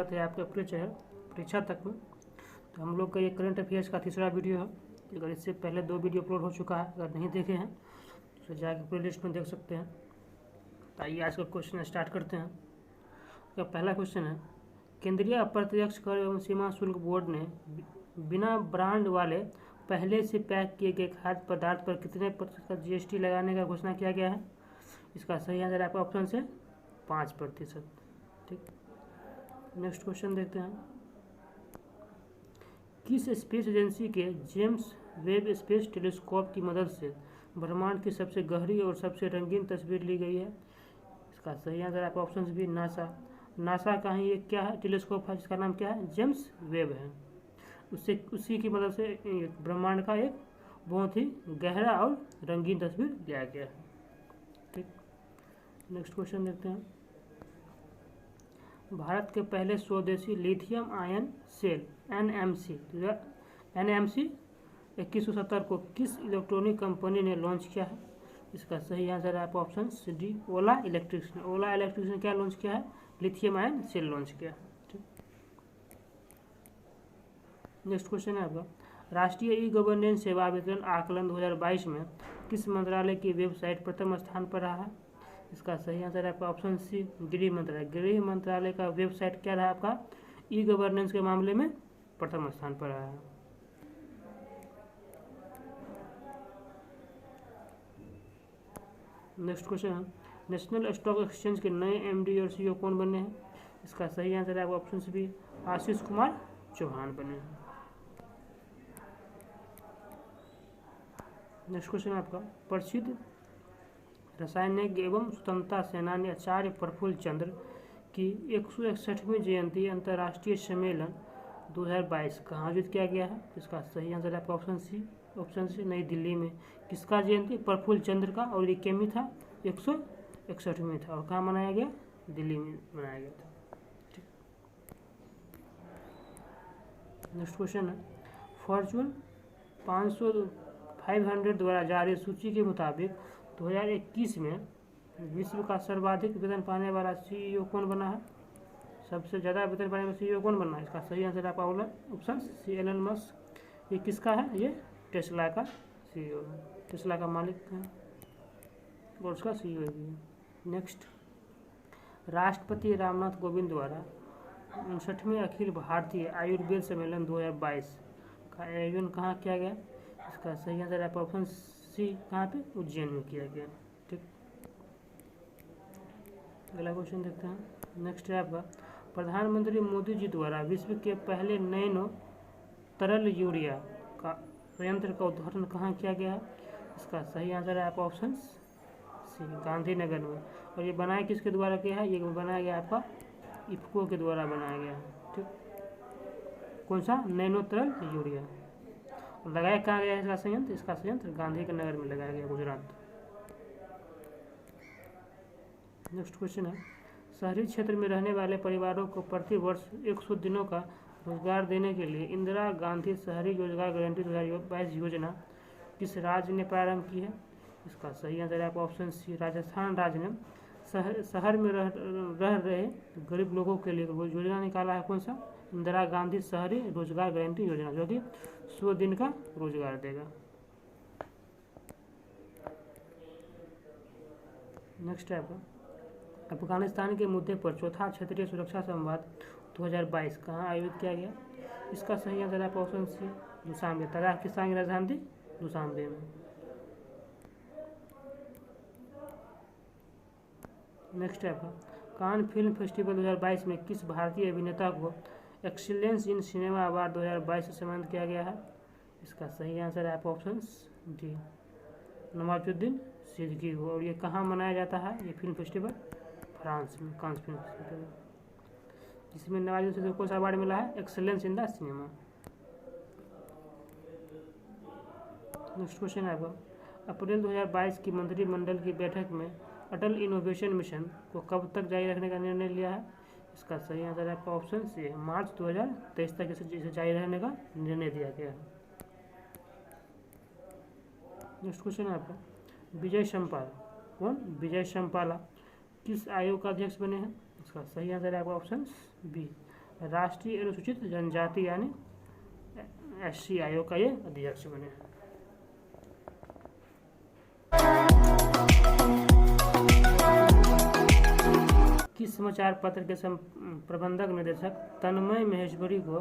स्वागत है आपके अपने चैनल परीक्षा तक में। तो हम लोग का ये करंट अफेयर्स का तीसरा वीडियो है। अगर इससे पहले 2 वीडियो अपलोड हो चुका है, अगर नहीं देखे हैं तो जाकर प्ले लिस्ट में देख सकते हैं। तो आइए आज का क्वेश्चन स्टार्ट करते हैं। तो पहला क्वेश्चन है, केंद्रीय अप्रत्यक्ष कर एवं सीमा शुल्क बोर्ड ने बिना ब्रांड वाले पहले से पैक किए गए खाद्य पदार्थ पर कितने प्रतिशत का GST लगाने का घोषणा किया गया है? इसका सही आंसर आपका ऑप्शन से 5%। ठीक, नेक्स्ट क्वेश्चन देखते हैं। किस स्पेस एजेंसी के जेम्स वेब स्पेस टेलीस्कोप की मदद से ब्रह्मांड की सबसे गहरी और सबसे रंगीन तस्वीर ली गई है? इसका सही आंसर आपका ऑप्शन बी नासा का ही एक क्या है टेलीस्कोप है, जिसका नाम क्या है, जेम्स वेब है। उसी की मदद से ब्रह्मांड का एक बहुत ही गहरा और रंगीन तस्वीर लिया गया है। ठीक, नेक्स्ट क्वेश्चन देखते हैं। भारत के पहले स्वदेशी लिथियम आयन सेल NMC 2170 को किस इलेक्ट्रॉनिक कंपनी ने लॉन्च किया है? इसका सही आंसर है आपका ऑप्शन डी ओला इलेक्ट्रिक्स ने क्या लॉन्च किया है? लिथियम आयन सेल लॉन्च किया। ठीक, नेक्स्ट क्वेश्चन है आपका, राष्ट्रीय ई-गवर्नेंस सेवा वितरण आकलन 2022 में किस मंत्रालय की वेबसाइट प्रथम स्थान पर रहा है? इसका सही आंसर है आपका ऑप्शन सी गृह मंत्रालय का वेबसाइट क्या रहा आपका ई-गवर्नेंस के मामले में प्रथम स्थान पर रहा है। नेक्स्ट क्वेश्चन है, नेशनल स्टॉक एक्सचेंज के नए MD और CEO कौन बने हैं? इसका सही आंसर है आपका ऑप्शन बी आशीष कुमार चौहान बने हैं। नेक्स्ट क्वेश्चन है आपका, प्रसिद्ध रसायनज्ञ एवं स्वतंत्रता सेनानी आचार्य प्रफुल्ल चंद्र की 161वीं जयंती अंतर्राष्ट्रीय सम्मेलन 2022 कहाँ आयोजित किया गया है? इसका सही आंसर है आपका ऑप्शन सी नई दिल्ली में। किसका जयंती? प्रफुल्ल चंद्र का, और ये केमी था 161वीं था, और कहाँ मनाया गया? दिल्ली में मनाया गया था। ठीक, नेक्स्ट क्वेश्चन है, फॉर्च्यून 500 द्वारा जारी सूची के मुताबिक 2021 में विश्व का सर्वाधिक वेतन पाने वाला CEO कौन बना है? सबसे ज़्यादा वेतन पाने वाला CEO कौन बना है? इसका सही आंसर आपका ऑप्शन सी एलन मस्क। ये किसका है? ये टेस्ला का CEO है, टेस्ला का मालिक है और उसका CEO भी है। नेक्स्ट, राष्ट्रपति रामनाथ कोविंद द्वारा 59वें अखिल भारतीय आयुर्वेद सम्मेलन 2022 का आयोजन कहाँ किया गया? इसका सही आंसर आपका ऑप्शन सी कहाँ पे? उज्जैन में किया गया। ठीक, अगला क्वेश्चन देखते हैं। नेक्स्ट है आपका, प्रधानमंत्री मोदी जी द्वारा विश्व के पहले नैनो तरल यूरिया का संयंत्र का उद्घाटन कहाँ किया गया है? इसका सही आंसर है आपका ऑप्शन सी गांधीनगर में। और ये बनाया किसके द्वारा किया है? ये बनाया गया आपका इफ्को के द्वारा बनाया गया है। ठीक, कौन सा? नैनो तरल यूरिया। लगाया कहाँ गया है इसका संयंत्र? इसका संयंत्र गांधी के नगर में लगाया गया, गुजरात। नेक्स्ट क्वेश्चन है, शहरी क्षेत्र में रहने वाले परिवारों को प्रति वर्ष 100 दिनों का रोजगार देने के लिए इंदिरा गांधी शहरी रोजगार गारंटी 2022 योजना किस राज्य ने प्रारंभ की है? इसका सही आंसर है आपका ऑप्शन सी राजस्थान राज्य ने शहर में रह रहे गरीब लोगों के लिए योजना निकाला है। कौन सा? इंदिरा गांधी शहरी रोजगार गारंटी योजना, जो कि 100 दिन का रोजगार देगा। नेक्स्ट है आपका, अफगानिस्तान के मुद्दे पर चौथा क्षेत्रीय सुरक्षा संवाद 2022 कहाँ आयोजित किया गया? इसका सही आंसर है आपका ऑप्शन सी दुशांबे। तजाकिस्तान की राजधानी थी दुशांबे में। नेक्स्ट है आपका, कान फिल्म फेस्टिवल 2022 में किस भारतीय अभिनेता को एक्सीलेंस इन सिनेमा अवार्ड 2022 से सम्मानित किया गया है? इसका सही आंसर है आपका ऑप्शन डी नवाजुद्दीन सिद्दीकी को। और ये कहाँ मनाया जाता है ये फिल्म फेस्टिवल? फ्रांस में, कांस फिल्म फेस्टिवल, जिसमें नवाजुद्दीन सिद्दीकी को अवार्ड मिला है excellence in the cinema. Next question है आपका, अप्रैल 2022 की मंत्रिमंडल की बैठक में अटल इनोवेशन मिशन को कब तक जारी रखने का निर्णय लिया है? इसका सही आंसर है आपका ऑप्शन सी मार्च 2023 तक इसे जारी रहने का निर्णय दिया गया है। नेक्स्ट क्वेश्चन है आपका, विजय सम्पाला कौन? विजय सम्पाला किस आयोग का अध्यक्ष बने हैं? इसका सही आंसर है आपका ऑप्शन बी राष्ट्रीय अनुसूचित जनजाति यानी SC आयोग का ये अध्यक्ष बने हैं। किस समाचार पत्र के प्रबंधक निदेशक तन्मय महेश्वरी को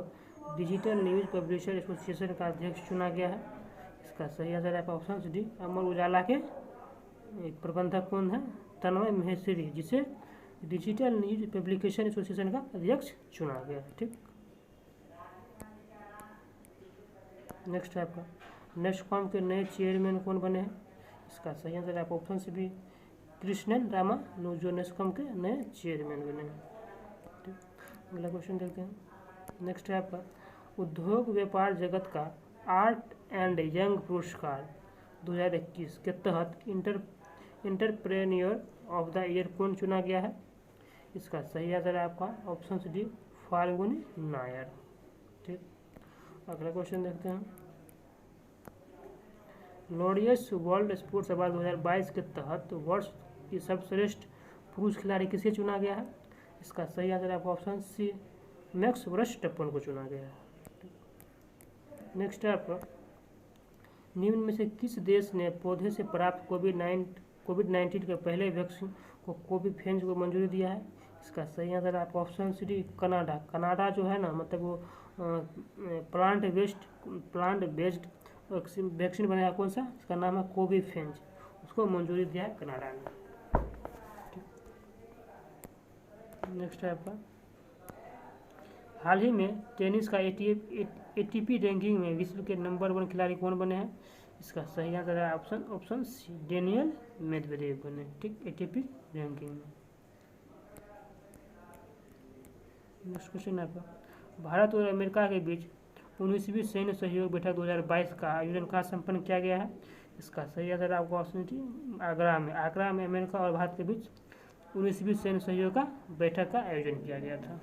डिजिटल न्यूज पब्लिशर एसोसिएशन का अध्यक्ष चुना गया है? इसका सही आंसर है ऑप्शन डी, अमर उजाला के प्रबंधक कौन है? तन्मय महेश्वरी, जिसे डिजिटल न्यूज पब्लिकेशन एसोसिएशन का अध्यक्ष चुना गया है। ठीक, नेक्स्ट है आपका नेस्कॉम के नए चेयरमैन कौन बने हैं? इसका सही आंसर है ऑप्शन सी भी, कृष्णन रामानुजन नेस्कॉम के नए चेयरमैन बने हैं। ठीक, अगला क्वेश्चन देखते हैं। नेक्स्ट है आपका उद्योग व्यापार जगत का आर्ट एंड यंग पुरस्कार 2021 के तहत इंटरप्रेन्योर ऑफ द ईयर कौन चुना गया है? इसका सही आंसर है आपका ऑप्शन डी, फाल्गुनी नायर। ठीक, अगला क्वेश्चन देखते हैं। लॉरियस वर्ल्ड स्पोर्ट्स अवार्ड 2022 के तहत वर्ष की सर्वश्रेष्ठ पुरुष खिलाड़ी किसे चुना गया है? इसका सही आंसर है आपका ऑप्शन सी, मैक्स वर्स्टैपेन को चुना गया है। नेक्स्ट है आपका निम्न में से किस देश ने पौधे से प्राप्त कोविड-19 के पहले वैक्सीन को कोविफेंज को मंजूरी दिया है? इसका सही आंसर है आपका ऑप्शन सी, कनाडा। कनाडा जो है ना, मतलब वो प्लांट बेस्ड वैक्सीन बनाया, कौन सा? इसका नाम है कोविफेंज, उसको मंजूरी दिया है कनाडा ने। नेक्स्ट है आपका हाल ही में टेनिस का ATP रैंकिंग में विश्व के नंबर 1 खिलाड़ी कौन बने हैं? इसका सही आंसर है ऑप्शन सी, डेनियल मेदवेदेव बने। ठीक, ATP रैंकिंग में। नेक्स्ट क्वेश्चन है आपका भारत और अमेरिका के बीच 19वीं सैन्य सहयोग बैठक 2022 का आयोजन कहाँ संपन्न किया गया है? इसका सही आंसर आपको ऑप्शन डी, आगरा में। आगरा में अमेरिका और भारत के बीच 19वीं सैन्य सहयोग का बैठक का आयोजन किया गया था।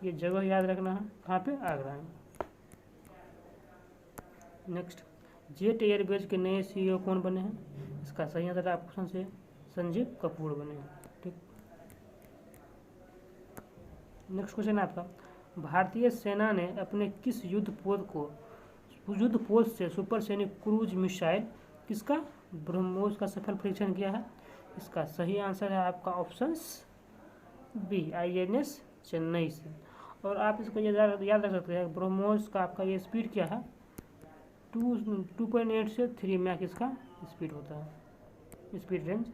ये जगह याद रखना है, कहाँ पे? आगरा में। नेक्स्ट, जेट एयरवेज के नए CEO कौन बने हैं? इसका सही आंसर ऑप्शन से संजीव कपूर बने हैं। ठीक, नेक्स्ट क्वेश्चन है आपका भारतीय सेना ने अपने किस युद्धपोत से सुपरसोनिक क्रूज मिसाइल किसका ब्रह्मोस का सफल परीक्षण किया है? इसका सही आंसर है आपका ऑप्शन बी, INS चेन्नई से। और आप इसको याद रख सकते हैं, ब्रह्मोस का आपका ये स्पीड क्या है? 2.8 से 3 मैक इसका स्पीड होता है, स्पीड रेंज।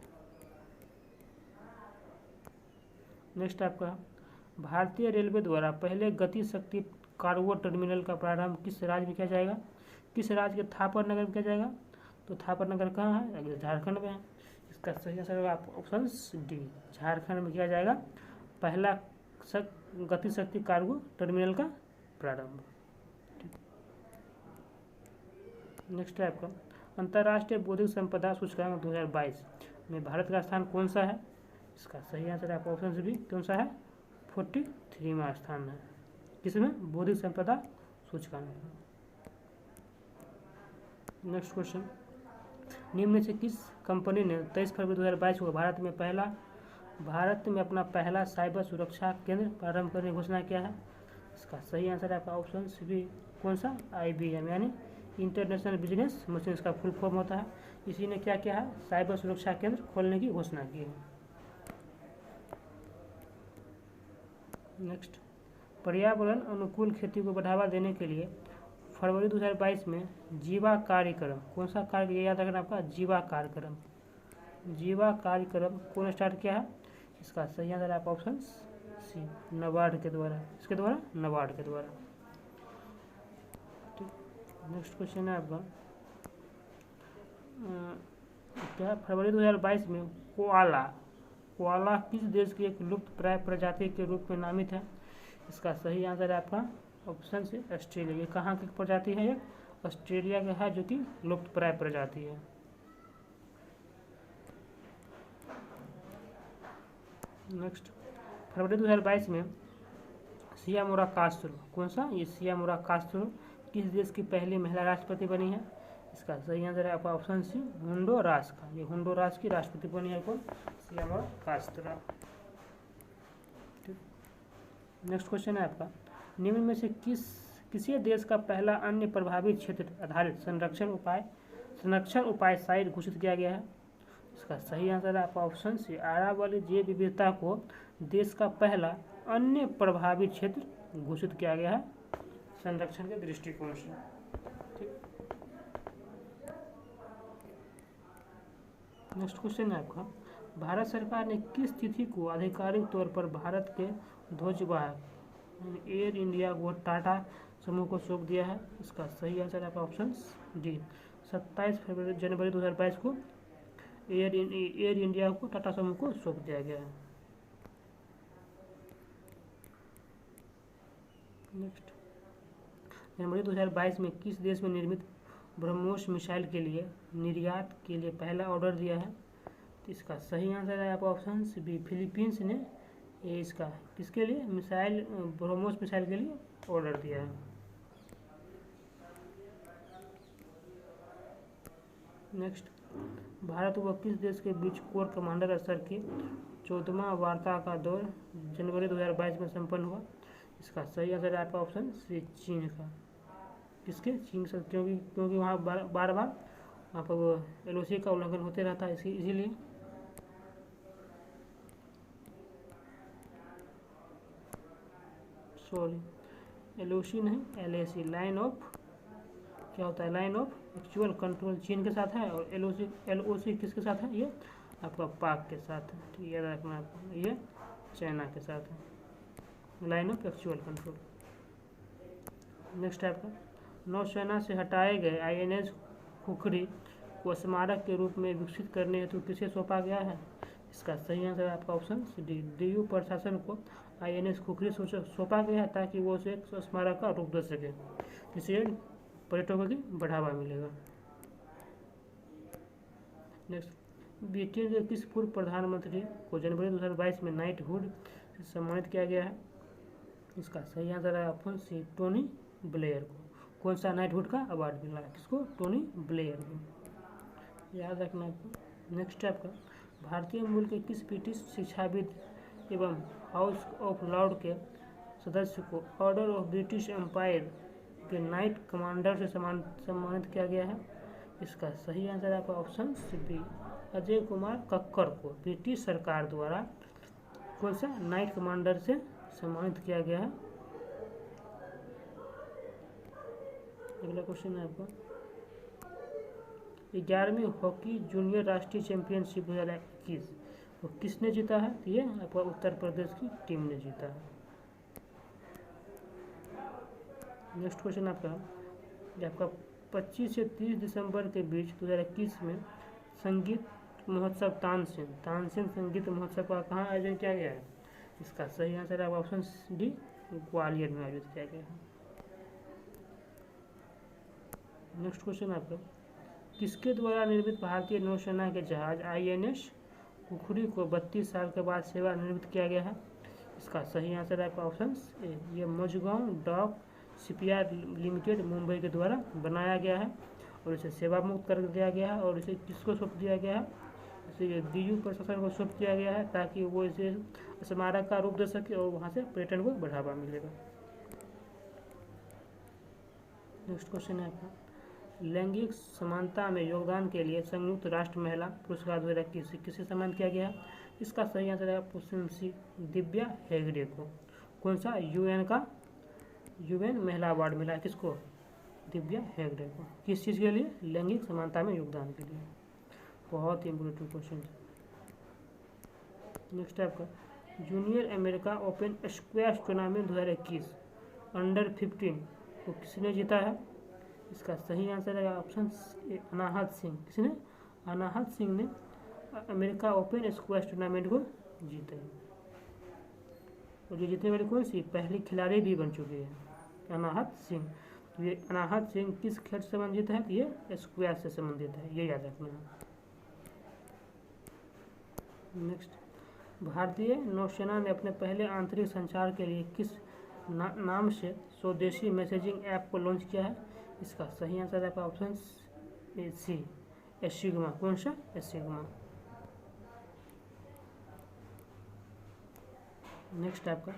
नेक्स्ट आपका भारतीय रेलवे द्वारा पहले गति शक्ति कार्गो टर्मिनल का प्रारंभ किस राज्य में किया जाएगा? किस राज्य के थापर नगर में किया जाएगा? तो थापर नगर कहाँ है? झारखंड में है। इसका सही आंसर ऑप्शन डी, झारखंड में किया जाएगा पहला गति शक्ति कार्गो टर्मिनल का प्रारंभ। नेक्स्ट है आपका अंतर्राष्ट्रीय बौद्धिक संपदा सूचकांक 2022 में भारत का स्थान कौन सा है? इसका सही आंसर है आपका ऑप्शन बी, कौन सा है? 43वां स्थान है। किसमें? बौद्धिक संपदा सूचकांक। नेक्स्ट क्वेश्चन, निम्न में से किस कंपनी ने 23 फरवरी 2022 को भारत में अपना पहला साइबर सुरक्षा केंद्र प्रारंभ करने की घोषणा किया है? इसका सही आंसर है आपका ऑप्शन सी, कौन सा? IBM यानी इंटरनेशनल बिजनेस मशीन का फुल फॉर्म होता है। इसी ने क्या किया है? साइबर सुरक्षा केंद्र खोलने की घोषणा की है। नेक्स्ट, पर्यावरण अनुकूल खेती को बढ़ावा देने के लिए फरवरी 2022 में जीवा कार्यक्रम, कौन सा कार्य? याद रखना आपका, जीवा कार्यक्रम कौन स्टार्ट किया है? इसका सही आंसर है आपका ऑप्शन सी, नाबार्ड के द्वारा। इसके द्वारा? नाबार्ड के द्वारा। ठीक, नेक्स्ट क्वेश्चन है आपका क्या फरवरी 2022 में कोआला किस देश की एक लुप्त प्राय प्रजाति के रूप में नामित है? इसका सही आंसर है आपका ऑप्शन से ऑस्ट्रेलिया। ये कहाँ की प्रजाति है? ये ऑस्ट्रेलिया का है, जो कि लुप्त प्राय प्रजाति है। नेक्स्ट, फरवरी 2022 में सियामोरा कास्त्रो, कौन सा? ये सियामोरा कास्त्रो किस देश की पहली महिला राष्ट्रपति बनी है? इसका सही आंसर है आपका ऑप्शन सी, होंडुरास का। ये होंडुरास की राष्ट्रपति बनी है कौन? सियामोरा कास्त्रो। ठीक, नेक्स्ट क्वेश्चन है आपका, निम्न में से किसी देश का पहला अन्य प्रभावित क्षेत्र आधारित संरक्षण उपाय साइट घोषित किया गया है? इसका सही आंसर है आपका ऑप्शन सी, अरावली जैव विविधता को देश का पहला अन्य प्रभावित क्षेत्र घोषित किया गया है संरक्षण के दृष्टिकोण से। ठीक, नेक्स्ट क्वेश्चन है आपका, भारत सरकार ने किस तिथि को आधिकारिक तौर पर भारत के ध्वजवाहक एयर इंडिया को टाटा समूह को सौंप दिया है? इसका सही आंसर है आपका ऑप्शन डी, 27 जनवरी 2022 को एयर इंडिया को टाटा समूह को सौंप दिया गया है। नेक्स्ट, जनवरी 2022 में किस देश में निर्मित ब्रह्मोस मिसाइल के लिए निर्यात के लिए पहला ऑर्डर दिया है? तो इसका सही आंसर है आपका ऑप्शन बी, फिलीपींस ने ये इसका किसके लिए मिसाइल ब्रह्मोस मिसाइल के लिए ऑर्डर दिया है। नेक्स्ट, भारत व किस देश के बीच कोर कमांडर स्तर की 14वां वार्ता का दौर जनवरी 2022 में संपन्न हुआ? इसका सही आंसर है आपका ऑप्शन सी, चीन का। किसके? चीन से, क्योंकि वहाँ बार बार वहाँ पर LOC का उल्लंघन होते रहता है, इसीलिए। सॉरी, LOC नहीं, LAC, लाइन ऑफ, क्या होता है, लाइन ऑफ एक्चुअल कंट्रोल चीन के साथ है, और LOC किसके साथ है? ये आपका पाक के साथ है। ठीक, याद रखना आपको, ये चाइना के साथ है, line of actual control. Next आपका, नौसेना से हटाए गए INS खुखरी को स्मारक के रूप में विकसित करने हेतु किसे सौंपा गया है? इसका सही आंसर है आपका ऑप्शन डी, DU प्रशासन को INS खुखरी सौंपा गया है ताकि वो उसे एक स्मारक का रूप दे सके, जिससे पर्यटकों की बढ़ावा मिलेगा। नेक्स्ट, ब्रिटेन के किस पूर्व प्रधानमंत्री को जनवरी 2022 में नाइटहुड से सम्मानित किया गया है? इसका सही आंसर है ऑप्शन सी, टोनी ब्लेयर को। कौन सा नाइटहुड का अवार्ड मिला है? किसको? टोनी ब्लेयर को, याद रखना आपको। नेक्स्ट आपका, भारतीय मूल के किस ब्रिटिश शिक्षाविद एवं हाउस ऑफ लॉर्ड के सदस्य को ऑर्डर ऑफ ब्रिटिश एम्पायर के नाइट कमांडर से सम्मानित किया गया है? इसका सही आंसर है आपका ऑप्शन बी, अजय कुमार कक्कर को ब्रिटिश सरकार द्वारा कौन सा नाइट कमांडर से सम्मानित किया गया है। अगला क्वेश्चन है आपका, 11वीं हॉकी जूनियर राष्ट्रीय चैंपियनशिप 2021 वो किसने जीता है? ये आपका उत्तर प्रदेश की टीम ने जीता है। नेक्स्ट क्वेश्चन आपका 25 से 30 दिसंबर के बीच 2021 में संगीत महोत्सव तानसेन संगीत महोत्सव का कहाँ आयोजन किया गया है? इसका सही आंसर है ऑप्शन डी, ग्वालियर में आयोजित किया गया है। नेक्स्ट क्वेश्चन आपका, किसके द्वारा निर्मित भारतीय नौसेना के जहाज INS खुखरी को 32 साल के बाद सेवानिवृत्त किया गया है? इसका सही आंसर है आपका ऑप्शन ए, ये Mazagaon Dock Shipyard Limited Mumbai के द्वारा बनाया गया है और इसे सेवा मुक्त कर दिया गया है, और इसे किसको सौंप दिया गया है? इसे DU प्रशासन को सौंप दिया गया है ताकि वो इसे स्मारक का रूप दे सके और वहाँ से पर्यटन को बढ़ावा मिलेगा। नेक्स्ट क्वेश्चन है आपका, लैंगिक समानता में योगदान के लिए संयुक्त राष्ट्र महिला पुरस्कार 2021 किसे सम्मानित किया गया है? इसका सही आंसर है ऑप्शन सी, दिव्या हेगड़े को। कौन सा? UN महिला अवार्ड मिला है किसको? दिव्या हेगड़े को। किस चीज़ के लिए? लैंगिक समानता में योगदान के लिए। बहुत ही इम्पोर्टेंट क्वेश्चन। नेक्स्ट आपका, junior America open squash tournament 2021 under 15 को किसने जीता है? इसका सही आंसर है ऑप्शन अनाहत सिंह। किसने? अनाहत सिंह ने अमेरिका ओपन स्क्वैश टूर्नामेंट को जीता है, और ये जीतने वाली कौन सी पहली खिलाड़ी भी बन चुकी है? अनाहत सिंह। तो ये अनाहत सिंह किस खेल से संबंधित है? ये स्क्वैश से संबंधित है, ये याद रखना है। नेक्स्ट, भारतीय नौसेना ने अपने पहले आंतरिक संचार के लिए किस नाम से स्वदेशी मैसेजिंग ऐप को लॉन्च किया है? इसका सही आंसर है आपका ऑप्शन सी, एसिग्मा। कौन सा? एसिग्मा। नेक्स्ट आपका,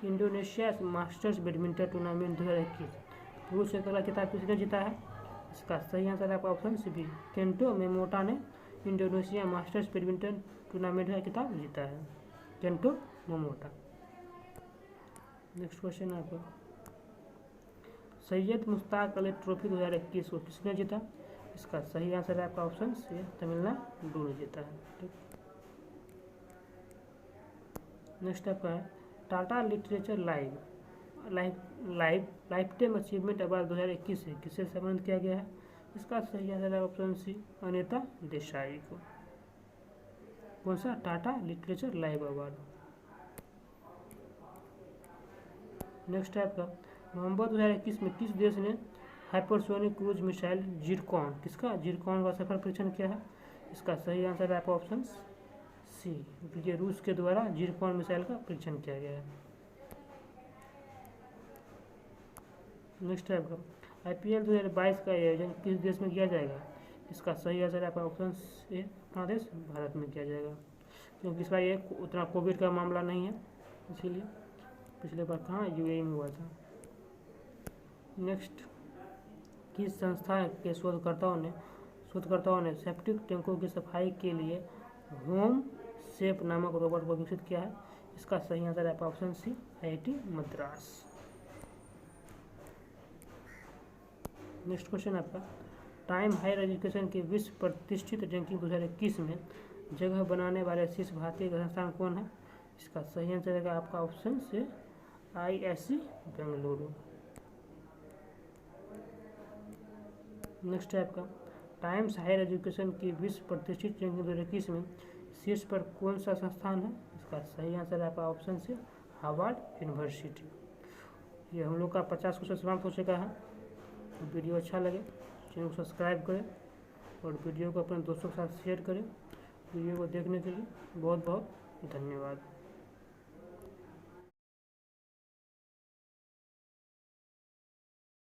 इंडोनेशिया मास्टर्स बैडमिंटन टूर्नामेंट 2021 पुरुष श्रेणी का खिताब किसने जीता है? इसका सही आंसर है आपका option C B, Kento Momota ने इंडोनेशिया मास्टर्स बैडमिंटन टूर्नामेंट का खिताब जीता है, केंटो मोमोटा। नेक्स्ट क्वेश्चन है आपका, सैयद मुश्ताक अली ट्रॉफी 2021 को किसने जीता? इसका सही आंसर है आपका ऑप्शन सी, तमिलनाडु ने जीता है। ठीक, नेक्स्ट आपका है Tata literature life time achievement award 2021 से किससे सम्मानित किया गया है? इसका सही आंसर है ऑप्शन सी, अनीता देसाई को। कौन सा? Tata literature live award. Next है आपका, नवंबर 2021 में किस देश ने हाइपरसोनिक क्रूज मिसाइल जिरकॉन, किसका? जिरकॉन का सफल परीक्षण किया है? इसका सही आंसर है आपका ऑप्शन सी, ये रूस के द्वारा जिरकॉन मिसाइल का परीक्षण किया गया है। नेक्स्ट है आपका, IPL 2022 का आयोजन किस देश में किया जाएगा? इसका सही आंसर है आपका ऑप्शन ए, अपना देश भारत में किया जाएगा, क्योंकि इस बार ये उतना कोविड का मामला नहीं है, इसीलिए। पिछले बार कहाँ? UAE में हुआ था। नेक्स्ट, किस संस्था के शोधकर्ताओं ने सेप्टिक टैंकों की सफाई के लिए होम सेफ नामक रोबोट को विकसित किया है? इसका सही आंसर है आपका option C, IIT Madras. Next question आपका, टाइम हायर एजुकेशन के विश्व प्रतिष्ठित रैंकिंग 2021 में जगह बनाने वाले शीर्ष भारतीय संस्थान कौन है? इसका सही आंसर है आपका ऑप्शन से IISc बेंगलुरु। नेक्स्ट है आपका, टाइम्स हायर एजुकेशन की विश्व प्रतिष्ठित रैंकिंग 2021 में शीर्ष पर कौन सा संस्थान है? इसका सही आंसर है आपका ऑप्शन से हार्वर्ड यूनिवर्सिटी। ये हम लोग का 50 क्वेश्चन समाप्त हो चुका है। तो वीडियो अच्छा लगे चैनल को सब्सक्राइब करें और वीडियो को अपने दोस्तों के साथ शेयर करें। वीडियो को देखने के लिए बहुत बहुत धन्यवाद।